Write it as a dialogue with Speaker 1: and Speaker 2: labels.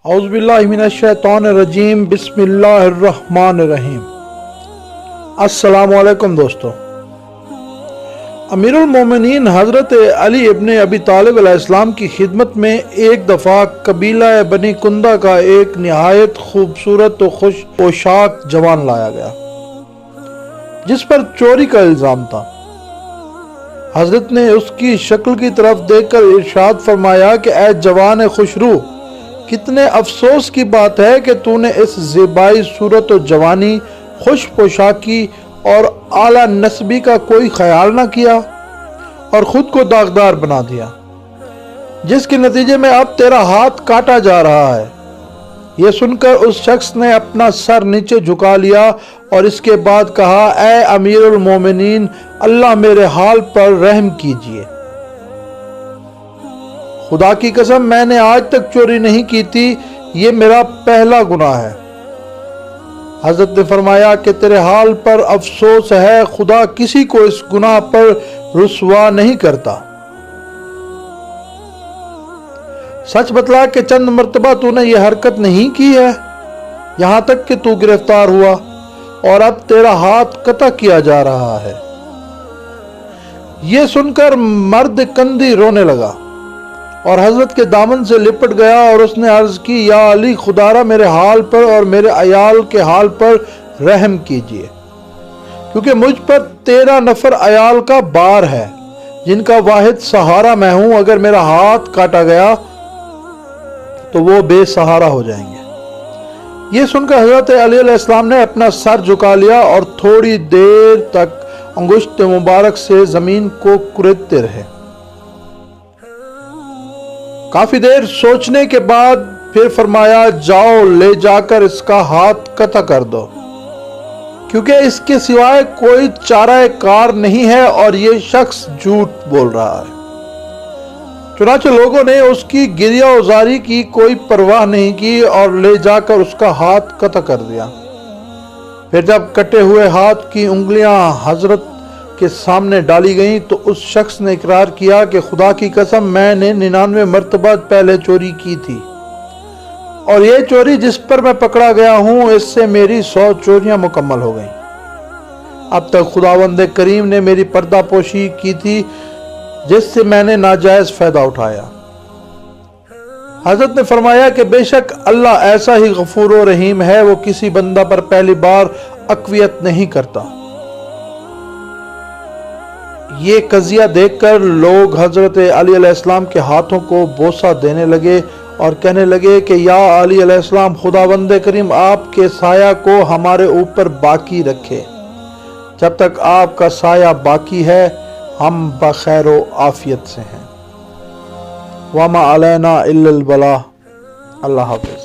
Speaker 1: اعوذ باللہ من الشیطان الرجیم، بسم اللہ الرحمن الرحیم۔ السلام علیکم دوستو۔ امیر المومنین حضرت علی ابن ابی طالب علیہ السلام کی خدمت میں ایک دفعہ قبیلہ بنی کندہ کا ایک نہایت خوبصورت و خوش پوشاک جوان لایا گیا جس پر چوری کا الزام تھا۔ حضرت نے اس کی شکل کی طرف دیکھ کر ارشاد فرمایا کہ اے جوان خوشرو، کتنے افسوس کی بات ہے کہ تو نے اس زیبائی صورت و جوانی، خوش پوشاکی اور اعلیٰ نسبی کا کوئی خیال نہ کیا اور خود کو داغدار بنا دیا، جس کے نتیجے میں اب تیرا ہاتھ کاٹا جا رہا ہے۔ یہ سن کر اس شخص نے اپنا سر نیچے جھکا لیا اور اس کے بعد کہا، اے امیر المومنین، اللہ میرے حال پر رحم کیجیے۔ خدا کی قسم میں نے آج تک چوری نہیں کی تھی، یہ میرا پہلا گناہ ہے۔ حضرت نے فرمایا کہ تیرے حال پر افسوس ہے، خدا کسی کو اس گناہ پر رسوا نہیں کرتا۔ سچ بتلا کہ چند مرتبہ تو نے یہ حرکت نہیں کی ہے، یہاں تک کہ تو گرفتار ہوا اور اب تیرا ہاتھ قطع کیا جا رہا ہے۔ یہ سن کر مرد کندی رونے لگا اور حضرت کے دامن سے لپٹ گیا اور اس نے عرض کی، یا علی، خدا را میرے حال پر اور میرے عیال کے حال پر رحم کیجیے، کیونکہ مجھ پر 13 نفر عیال کا بار ہے جن کا واحد سہارا میں ہوں۔ اگر میرا ہاتھ کاٹا گیا تو وہ بے سہارا ہو جائیں گے۔ یہ سن کر حضرت علی علیہ السلام نے اپنا سر جھکا لیا اور تھوڑی دیر تک انگشت مبارک سے زمین کو کریدتے رہے۔ کافی دیر سوچنے کے بعد پھر فرمایا، جاؤ لے جا کر اس کا ہاتھ قطع کر دو، کیونکہ اس کے سوائے کوئی چارہ کار نہیں ہے اور یہ شخص جھوٹ بول رہا ہے۔ چنانچہ لوگوں نے اس کی گریہ ازاری کی کوئی پرواہ نہیں کی اور لے جا کر اس کا ہاتھ قطع کر دیا۔ پھر جب کٹے ہوئے ہاتھ کی انگلیاں حضرت کے سامنے ڈالی گئیں تو اس شخص نے اقرار کیا کہ خدا کی قسم میں نے 99 مرتبہ پہلے چوری کی تھی، اور یہ چوری جس پر میں پکڑا گیا ہوں اس سے میری 100 چوریاں مکمل ہو گئیں۔ اب تک خداوند کریم نے میری پردہ پوشی کی تھی جس سے میں نے ناجائز فائدہ اٹھایا۔ حضرت نے فرمایا کہ بے شک اللہ ایسا ہی غفور و رحیم ہے، وہ کسی بندہ پر پہلی بار عفویت نہیں کرتا۔ یہ قضیہ دیکھ کر لوگ حضرت علی علیہ السلام کے ہاتھوں کو بوسہ دینے لگے اور کہنے لگے کہ یا علی علیہ السلام، خداوند کریم آپ کے سایہ کو ہمارے اوپر باقی رکھے۔ جب تک آپ کا سایہ باقی ہے ہم بخیر و عافیت سے ہیں۔ وما علینا الا البلاغ۔ اللہ حافظ۔